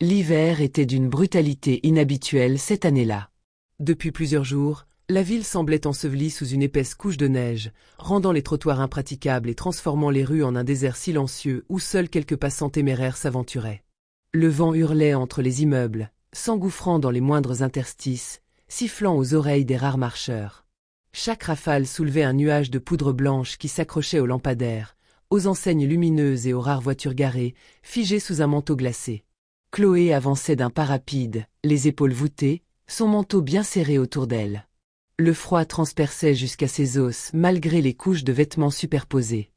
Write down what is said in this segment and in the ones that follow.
L'hiver était d'une brutalité inhabituelle cette année-là. Depuis plusieurs jours, la ville semblait ensevelie sous une épaisse couche de neige, rendant les trottoirs impraticables et transformant les rues en un désert silencieux où seuls quelques passants téméraires s'aventuraient. Le vent hurlait entre les immeubles, s'engouffrant dans les moindres interstices, sifflant aux oreilles des rares marcheurs. Chaque rafale soulevait un nuage de poudre blanche qui s'accrochait aux lampadaires, aux enseignes lumineuses et aux rares voitures garées, figées sous un manteau glacé. Chloé avançait d'un pas rapide, les épaules voûtées, son manteau bien serré autour d'elle. Le froid transperçait jusqu'à ses os malgré les couches de vêtements superposées.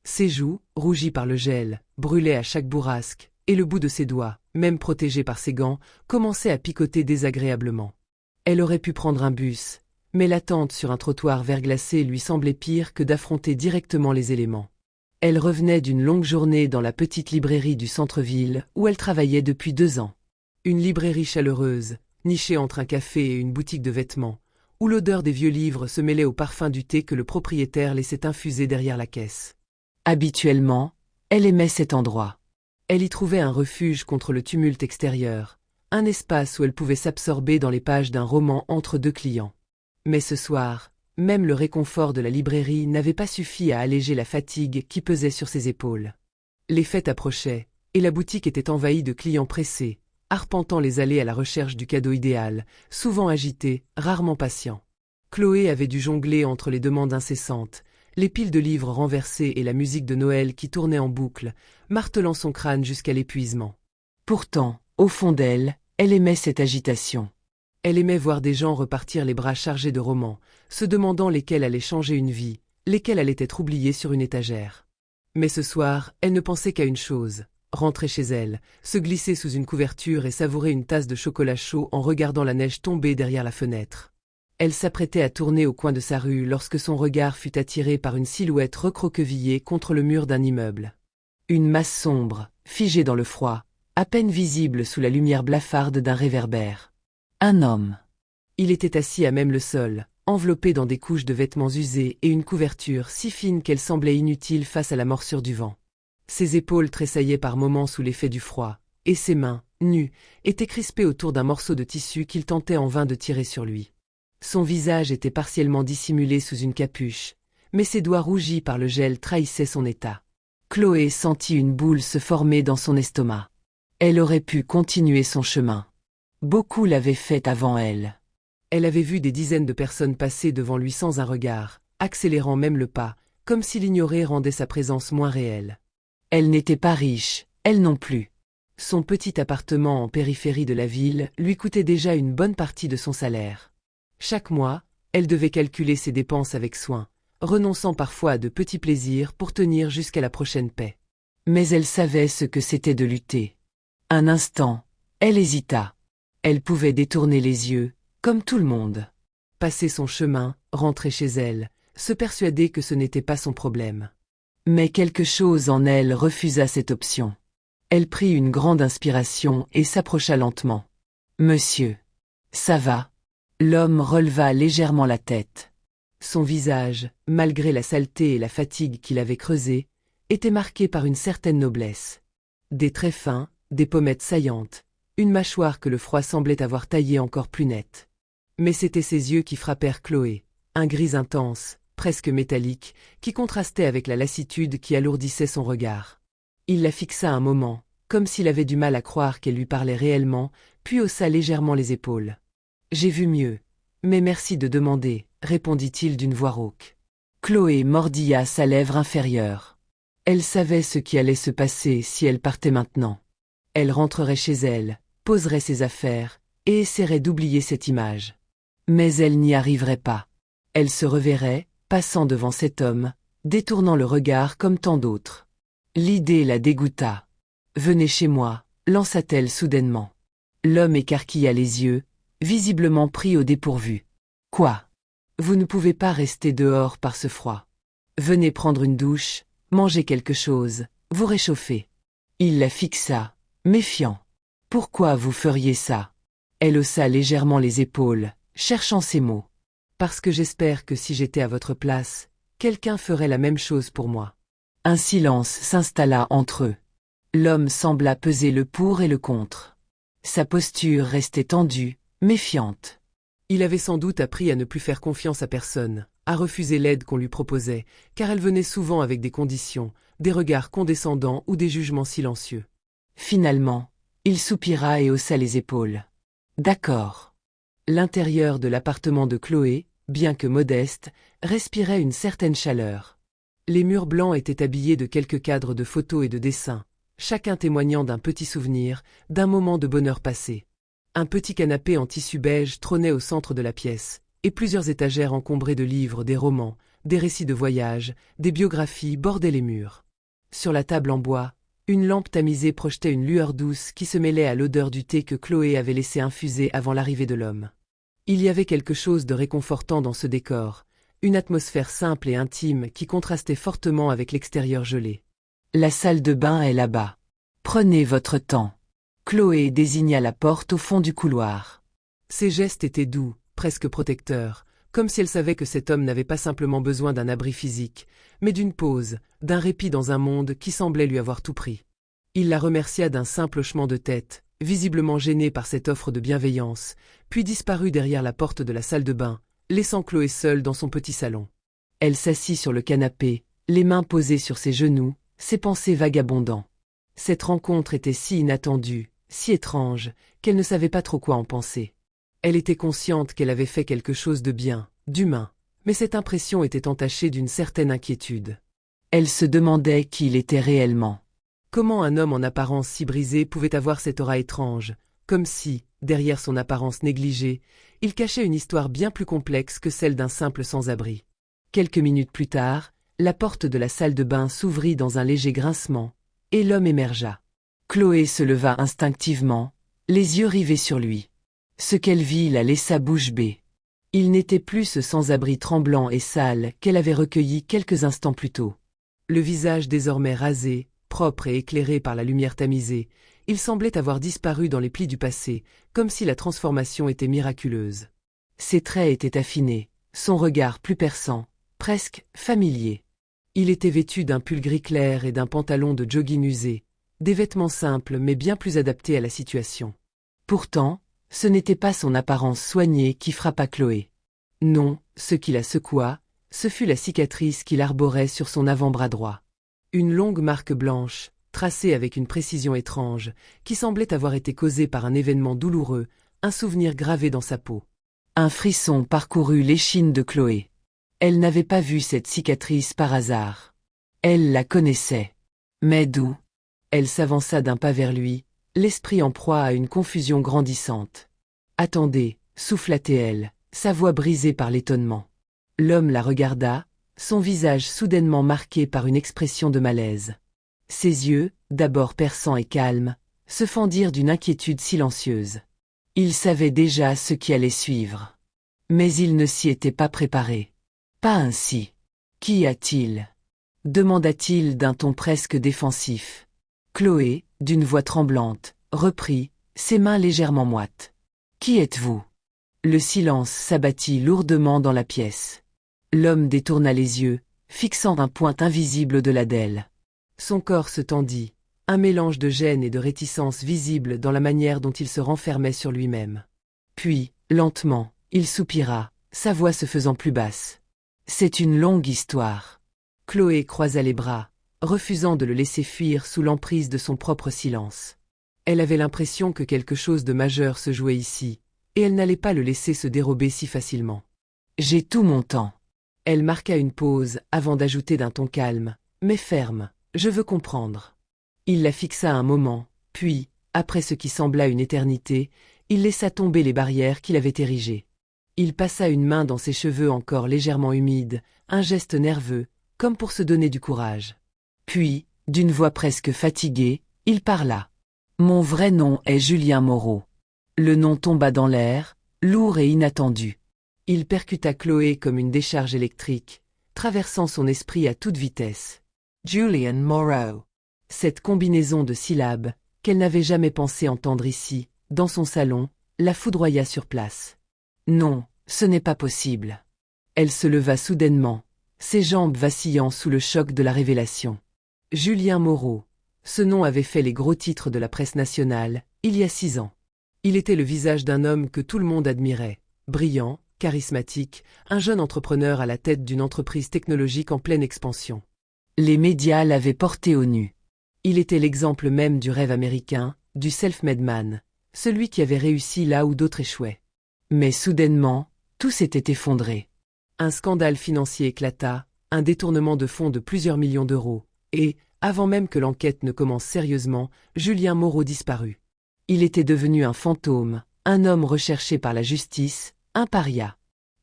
Ses joues, rougies par le gel, brûlaient à chaque bourrasque, et le bout de ses doigts, même protégé par ses gants, commençait à picoter désagréablement. Elle aurait pu prendre un bus, mais l'attente sur un trottoir verglacé lui semblait pire que d'affronter directement les éléments. Elle revenait d'une longue journée dans la petite librairie du centre-ville où elle travaillait depuis 2 ans. Une librairie chaleureuse, nichée entre un café et une boutique de vêtements, où l'odeur des vieux livres se mêlait au parfum du thé que le propriétaire laissait infuser derrière la caisse. Habituellement, elle aimait cet endroit. Elle y trouvait un refuge contre le tumulte extérieur, un espace où elle pouvait s'absorber dans les pages d'un roman entre 2 clients. Mais ce soir, même le réconfort de la librairie n'avait pas suffi à alléger la fatigue qui pesait sur ses épaules. Les fêtes approchaient, et la boutique était envahie de clients pressés, arpentant les allées à la recherche du cadeau idéal, souvent agités, rarement patients. Chloé avait dû jongler entre les demandes incessantes, les piles de livres renversés et la musique de Noël qui tournait en boucle, martelant son crâne jusqu'à l'épuisement. Pourtant, au fond d'elle, elle aimait cette agitation. Elle aimait voir des gens repartir les bras chargés de romans, se demandant lesquels allaient changer une vie, lesquels allaient être oubliés sur une étagère. Mais ce soir, elle ne pensait qu'à une chose, rentrer chez elle, se glisser sous une couverture et savourer une tasse de chocolat chaud en regardant la neige tomber derrière la fenêtre. Elle s'apprêtait à tourner au coin de sa rue lorsque son regard fut attiré par une silhouette recroquevillée contre le mur d'un immeuble. Une masse sombre, figée dans le froid, à peine visible sous la lumière blafarde d'un réverbère. Un homme. Il était assis à même le sol, enveloppé dans des couches de vêtements usés et une couverture si fine qu'elle semblait inutile face à la morsure du vent. Ses épaules tressaillaient par moments sous l'effet du froid, et ses mains, nues, étaient crispées autour d'un morceau de tissu qu'il tentait en vain de tirer sur lui. Son visage était partiellement dissimulé sous une capuche, mais ses doigts rougis par le gel trahissaient son état. Chloé sentit une boule se former dans son estomac. Elle aurait pu continuer son chemin. Beaucoup l'avaient fait avant elle. Elle avait vu des dizaines de personnes passer devant lui sans un regard, accélérant même le pas, comme si l'ignorer rendait sa présence moins réelle. Elle n'était pas riche, elle non plus. Son petit appartement en périphérie de la ville lui coûtait déjà une bonne partie de son salaire. Chaque mois, elle devait calculer ses dépenses avec soin, renonçant parfois à de petits plaisirs pour tenir jusqu'à la prochaine paie. Mais elle savait ce que c'était de lutter. Un instant, elle hésita. Elle pouvait détourner les yeux, comme tout le monde. Passer son chemin, rentrer chez elle, se persuader que ce n'était pas son problème. Mais quelque chose en elle refusa cette option. Elle prit une grande inspiration et s'approcha lentement. « Monsieur. Ça va ?» L'homme releva légèrement la tête. Son visage, malgré la saleté et la fatigue qu'il avait creusée, était marqué par une certaine noblesse. Des traits fins, des pommettes saillantes, une mâchoire que le froid semblait avoir taillée encore plus nette. Mais c'étaient ses yeux qui frappèrent Chloé, un gris intense, presque métallique, qui contrastait avec la lassitude qui alourdissait son regard. Il la fixa un moment, comme s'il avait du mal à croire qu'elle lui parlait réellement, puis haussa légèrement les épaules. « J'ai vu mieux, mais merci de demander, » répondit-il d'une voix rauque. Chloé mordilla sa lèvre inférieure. Elle savait ce qui allait se passer si elle partait maintenant. Elle rentrerait chez elle, poserait ses affaires, et essaierait d'oublier cette image. Mais elle n'y arriverait pas. Elle se reverrait, passant devant cet homme, détournant le regard comme tant d'autres. L'idée la dégoûta. « Venez chez moi », lança-t-elle soudainement. L'homme écarquilla les yeux, visiblement pris au dépourvu. « Quoi ? Vous ne pouvez pas rester dehors par ce froid. Venez prendre une douche, manger quelque chose, vous réchauffer. » Il la fixa, méfiant. « Pourquoi vous feriez ça ?» Elle haussa légèrement les épaules, cherchant ses mots. « Parce que j'espère que si j'étais à votre place, quelqu'un ferait la même chose pour moi. » Un silence s'installa entre eux. L'homme sembla peser le pour et le contre. Sa posture restait tendue, méfiante. Il avait sans doute appris à ne plus faire confiance à personne, à refuser l'aide qu'on lui proposait, car elle venait souvent avec des conditions, des regards condescendants ou des jugements silencieux. Finalement, il soupira et haussa les épaules. D'accord. L'intérieur de l'appartement de Chloé, bien que modeste, respirait une certaine chaleur. Les murs blancs étaient habillés de quelques cadres de photos et de dessins, chacun témoignant d'un petit souvenir, d'un moment de bonheur passé. Un petit canapé en tissu beige trônait au centre de la pièce, et plusieurs étagères encombrées de livres, des romans, des récits de voyage, des biographies bordaient les murs. Sur la table en bois, une lampe tamisée projetait une lueur douce qui se mêlait à l'odeur du thé que Chloé avait laissé infuser avant l'arrivée de l'homme. Il y avait quelque chose de réconfortant dans ce décor, une atmosphère simple et intime qui contrastait fortement avec l'extérieur gelé. La salle de bain est là-bas. Prenez votre temps. Chloé désigna la porte au fond du couloir. Ses gestes étaient doux, presque protecteurs, comme si elle savait que cet homme n'avait pas simplement besoin d'un abri physique, mais d'une pause, d'un répit dans un monde qui semblait lui avoir tout pris. Il la remercia d'un simple hochement de tête, visiblement gêné par cette offre de bienveillance, puis disparut derrière la porte de la salle de bain, laissant Chloé seule dans son petit salon. Elle s'assit sur le canapé, les mains posées sur ses genoux, ses pensées vagabondant. Cette rencontre était si inattendue, si étrange, qu'elle ne savait pas trop quoi en penser. Elle était consciente qu'elle avait fait quelque chose de bien, d'humain, mais cette impression était entachée d'une certaine inquiétude. Elle se demandait qui il était réellement. Comment un homme en apparence si brisé pouvait avoir cette aura étrange, comme si, derrière son apparence négligée, il cachait une histoire bien plus complexe que celle d'un simple sans-abri. Quelques minutes plus tard, la porte de la salle de bain s'ouvrit dans un léger grincement, et l'homme émergea. Chloé se leva instinctivement, les yeux rivés sur lui. Ce qu'elle vit la laissa bouche bée. Il n'était plus ce sans-abri tremblant et sale qu'elle avait recueilli quelques instants plus tôt. Le visage désormais rasé, propre et éclairé par la lumière tamisée, il semblait avoir disparu dans les plis du passé, comme si la transformation était miraculeuse. Ses traits étaient affinés, son regard plus perçant, presque familier. Il était vêtu d'un pull gris clair et d'un pantalon de jogging usé, des vêtements simples mais bien plus adaptés à la situation. Pourtant, ce n'était pas son apparence soignée qui frappa Chloé. Non, ce qui la secoua, ce fut la cicatrice qu'il arborait sur son avant-bras droit. Une longue marque blanche, tracée avec une précision étrange, qui semblait avoir été causée par un événement douloureux, un souvenir gravé dans sa peau. Un frisson parcourut l'échine de Chloé. Elle n'avait pas vu cette cicatrice par hasard. Elle la connaissait. Mais d'où? Elle s'avança d'un pas vers lui, l'esprit en proie à une confusion grandissante. « Attendez » souffla-t-elle, sa voix brisée par l'étonnement. L'homme la regarda, son visage soudainement marqué par une expression de malaise. Ses yeux, d'abord perçants et calmes, se fendirent d'une inquiétude silencieuse. Il savait déjà ce qui allait suivre. Mais il ne s'y était pas préparé. Pas ainsi. Qu'y a-t-il? Demanda-t-il d'un ton presque défensif. Chloé, d'une voix tremblante, reprit, ses mains légèrement moites. Qui êtes-vous? Le silence s'abattit lourdement dans la pièce. L'homme détourna les yeux, fixant un point invisible au-delà d'elle. Son corps se tendit, un mélange de gêne et de réticence visible dans la manière dont il se renfermait sur lui-même. Puis, lentement, il soupira, sa voix se faisant plus basse. C'est une longue histoire. Chloé croisa les bras, refusant de le laisser fuir sous l'emprise de son propre silence. Elle avait l'impression que quelque chose de majeur se jouait ici, et elle n'allait pas le laisser se dérober si facilement. J'ai tout mon temps. Elle marqua une pause avant d'ajouter d'un ton calme, mais ferme, je veux comprendre. Il la fixa un moment, puis, après ce qui sembla une éternité, il laissa tomber les barrières qu'il avait érigées. Il passa une main dans ses cheveux encore légèrement humides, un geste nerveux, comme pour se donner du courage. Puis, d'une voix presque fatiguée, il parla. Mon vrai nom est Julien Moreau. Le nom tomba dans l'air, lourd et inattendu. Il percuta Chloé comme une décharge électrique, traversant son esprit à toute vitesse. Julian Moreau. Cette combinaison de syllabes, qu'elle n'avait jamais pensé entendre ici, dans son salon, la foudroya sur place. Non, ce n'est pas possible. Elle se leva soudainement, ses jambes vacillant sous le choc de la révélation. Julien Moreau. Ce nom avait fait les gros titres de la presse nationale, il y a 6 ans. Il était le visage d'un homme que tout le monde admirait, brillant, charismatique, un jeune entrepreneur à la tête d'une entreprise technologique en pleine expansion. Les médias l'avaient porté au nu. Il était l'exemple même du rêve américain, du self-made man, celui qui avait réussi là où d'autres échouaient. Mais soudainement, tout s'était effondré. Un scandale financier éclata, un détournement de fonds de plusieurs millions d'euros, et, avant même que l'enquête ne commence sérieusement, Julien Moreau disparut. Il était devenu un fantôme, un homme recherché par la justice, un paria.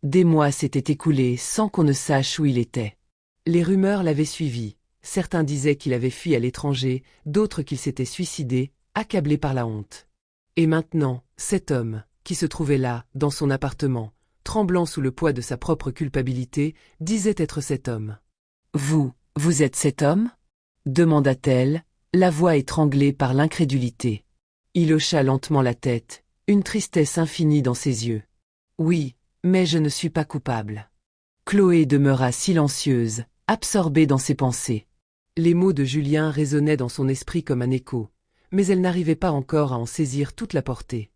Des mois s'étaient écoulés sans qu'on ne sache où il était. Les rumeurs l'avaient suivi. Certains disaient qu'il avait fui à l'étranger, d'autres qu'il s'était suicidé, accablé par la honte. Et maintenant, cet homme, qui se trouvait là, dans son appartement, tremblant sous le poids de sa propre culpabilité, disait être cet homme. « Vous êtes cet homme » demanda-t-elle, la voix étranglée par l'incrédulité. Il hocha lentement la tête, une tristesse infinie dans ses yeux. « Oui, mais je ne suis pas coupable. » Chloé demeura silencieuse, absorbée dans ses pensées. Les mots de Julien résonnaient dans son esprit comme un écho, mais elle n'arrivait pas encore à en saisir toute la portée.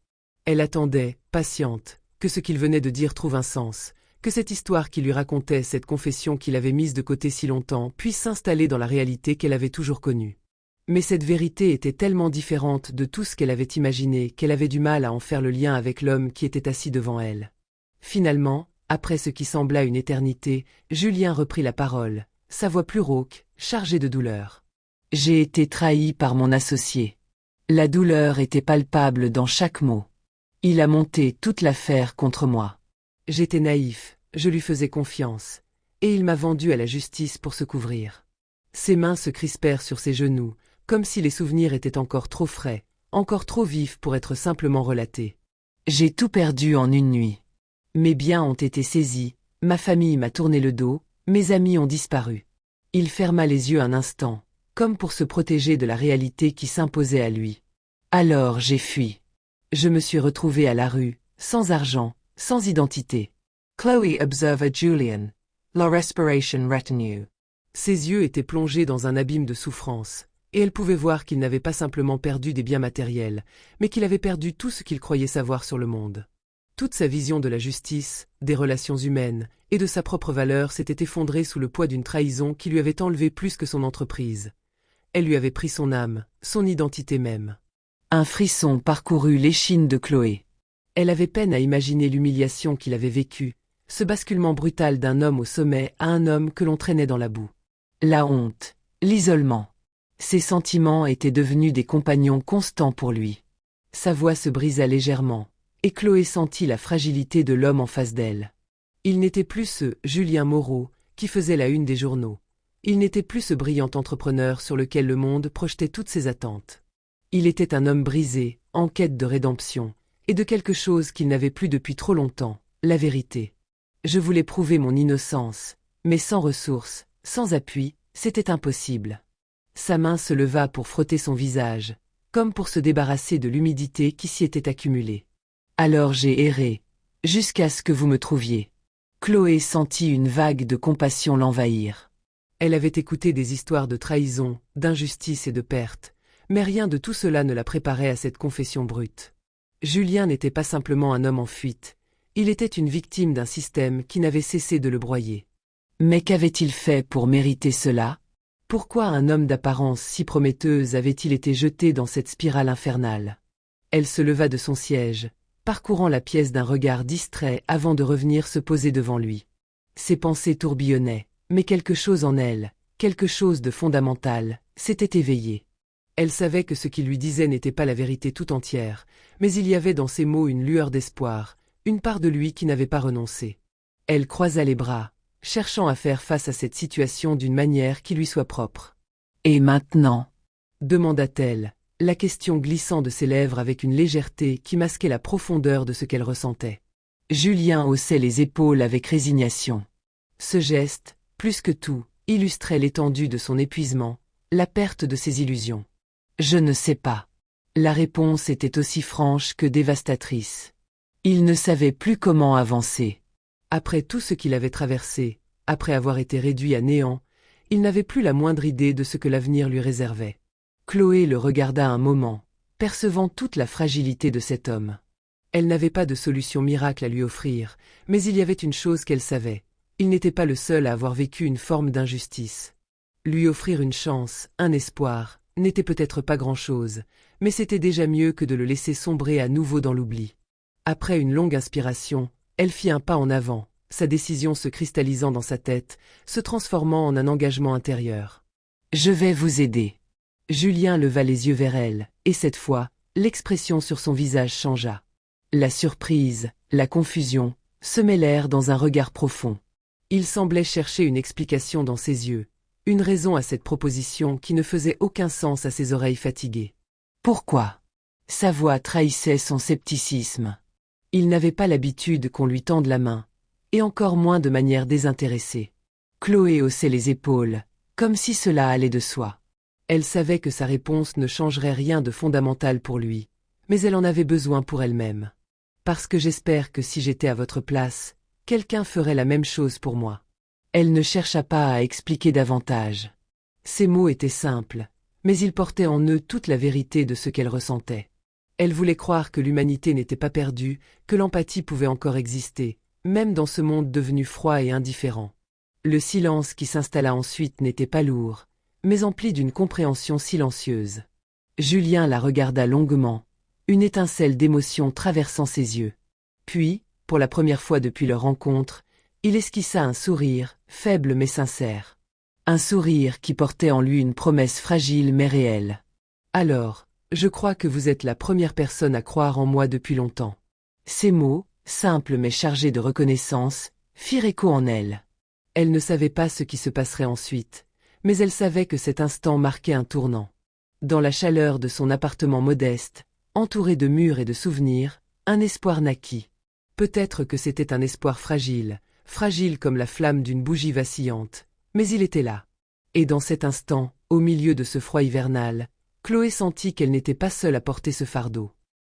Elle attendait, patiente, que ce qu'il venait de dire trouve un sens, que cette histoire qui lui racontait cette confession qu'il avait mise de côté si longtemps puisse s'installer dans la réalité qu'elle avait toujours connue. Mais cette vérité était tellement différente de tout ce qu'elle avait imaginé qu'elle avait du mal à en faire le lien avec l'homme qui était assis devant elle. Finalement, après ce qui sembla une éternité, Julien reprit la parole, sa voix plus rauque, chargée de douleur. « J'ai été trahi par mon associé. La douleur était palpable dans chaque mot. Il a monté toute l'affaire contre moi. J'étais naïf, je lui faisais confiance, et il m'a vendu à la justice pour se couvrir. » Ses mains se crispèrent sur ses genoux, comme si les souvenirs étaient encore trop frais, encore trop vifs pour être simplement relatés. « J'ai tout perdu en une nuit. Mes biens ont été saisis, ma famille m'a tourné le dos, mes amis ont disparu. » Il ferma les yeux un instant, comme pour se protéger de la réalité qui s'imposait à lui. « Alors j'ai fui. Je me suis retrouvé à la rue, sans argent, sans identité. » Chloe observa Julian, la respiration retenue. Ses yeux étaient plongés dans un abîme de souffrance, et elle pouvait voir qu'il n'avait pas simplement perdu des biens matériels, mais qu'il avait perdu tout ce qu'il croyait savoir sur le monde. Toute sa vision de la justice, des relations humaines, et de sa propre valeur s'était effondrée sous le poids d'une trahison qui lui avait enlevé plus que son entreprise. Elle lui avait pris son âme, son identité même. Un frisson parcourut l'échine de Chloé. Elle avait peine à imaginer l'humiliation qu'il avait vécue, ce basculement brutal d'un homme au sommet à un homme que l'on traînait dans la boue. La honte, l'isolement. Ses sentiments étaient devenus des compagnons constants pour lui. Sa voix se brisa légèrement, et Chloé sentit la fragilité de l'homme en face d'elle. Il n'était plus ce Julien Moreau qui faisait la une des journaux. Il n'était plus ce brillant entrepreneur sur lequel le monde projetait toutes ses attentes. Il était un homme brisé, en quête de rédemption, et de quelque chose qu'il n'avait plus depuis trop longtemps, la vérité. Je voulais prouver mon innocence, mais sans ressources, sans appui, c'était impossible. Sa main se leva pour frotter son visage, comme pour se débarrasser de l'humidité qui s'y était accumulée. Alors j'ai erré, jusqu'à ce que vous me trouviez. Chloé sentit une vague de compassion l'envahir. Elle avait écouté des histoires de trahison, d'injustice et de perte, mais rien de tout cela ne la préparait à cette confession brute. Julien n'était pas simplement un homme en fuite, il était une victime d'un système qui n'avait cessé de le broyer. Mais qu'avait-il fait pour mériter cela ? Pourquoi un homme d'apparence si prometteuse avait-il été jeté dans cette spirale infernale ? Elle se leva de son siège, parcourant la pièce d'un regard distrait avant de revenir se poser devant lui. Ses pensées tourbillonnaient, mais quelque chose en elle, quelque chose de fondamental, s'était éveillé. Elle savait que ce qu'il lui disait n'était pas la vérité tout entière, mais il y avait dans ces mots une lueur d'espoir, une part de lui qui n'avait pas renoncé. Elle croisa les bras, cherchant à faire face à cette situation d'une manière qui lui soit propre. « Et maintenant » demanda-t-elle, la question glissant de ses lèvres avec une légèreté qui masquait la profondeur de ce qu'elle ressentait. Julien haussait les épaules avec résignation. Ce geste, plus que tout, illustrait l'étendue de son épuisement, la perte de ses illusions. « Je ne sais pas. » La réponse était aussi franche que dévastatrice. Il ne savait plus comment avancer. Après tout ce qu'il avait traversé, après avoir été réduit à néant, il n'avait plus la moindre idée de ce que l'avenir lui réservait. Chloé le regarda un moment, percevant toute la fragilité de cet homme. Elle n'avait pas de solution miracle à lui offrir, mais il y avait une chose qu'elle savait. Il n'était pas le seul à avoir vécu une forme d'injustice. Lui offrir une chance, un espoir, n'était peut-être pas grand-chose, mais c'était déjà mieux que de le laisser sombrer à nouveau dans l'oubli. Après une longue inspiration, elle fit un pas en avant, sa décision se cristallisant dans sa tête, se transformant en un engagement intérieur. « Je vais vous aider. » Julien leva les yeux vers elle, et cette fois, l'expression sur son visage changea. La surprise, la confusion, se mêlèrent dans un regard profond. Il semblait chercher une explication dans ses yeux, une raison à cette proposition qui ne faisait aucun sens à ses oreilles fatiguées. Pourquoi? Sa voix trahissait son scepticisme. Il n'avait pas l'habitude qu'on lui tende la main, et encore moins de manière désintéressée. Chloé haussait les épaules, comme si cela allait de soi. Elle savait que sa réponse ne changerait rien de fondamental pour lui, mais elle en avait besoin pour elle-même. Parce que j'espère que si j'étais à votre place, quelqu'un ferait la même chose pour moi. Elle ne chercha pas à expliquer davantage. Ces mots étaient simples, mais ils portaient en eux toute la vérité de ce qu'elle ressentait. Elle voulait croire que l'humanité n'était pas perdue, que l'empathie pouvait encore exister, même dans ce monde devenu froid et indifférent. Le silence qui s'installa ensuite n'était pas lourd, mais empli d'une compréhension silencieuse. Julien la regarda longuement, une étincelle d'émotion traversant ses yeux. Puis, pour la première fois depuis leur rencontre, il esquissa un sourire, faible mais sincère. Un sourire qui portait en lui une promesse fragile mais réelle. « Alors, je crois que vous êtes la première personne à croire en moi depuis longtemps. » Ces mots, simples mais chargés de reconnaissance, firent écho en elle. Elle ne savait pas ce qui se passerait ensuite, mais elle savait que cet instant marquait un tournant. Dans la chaleur de son appartement modeste, entouré de murs et de souvenirs, un espoir naquit. Peut-être que c'était un espoir fragile, fragile comme la flamme d'une bougie vacillante, mais il était là. Et dans cet instant, au milieu de ce froid hivernal, Chloé sentit qu'elle n'était pas seule à porter ce fardeau.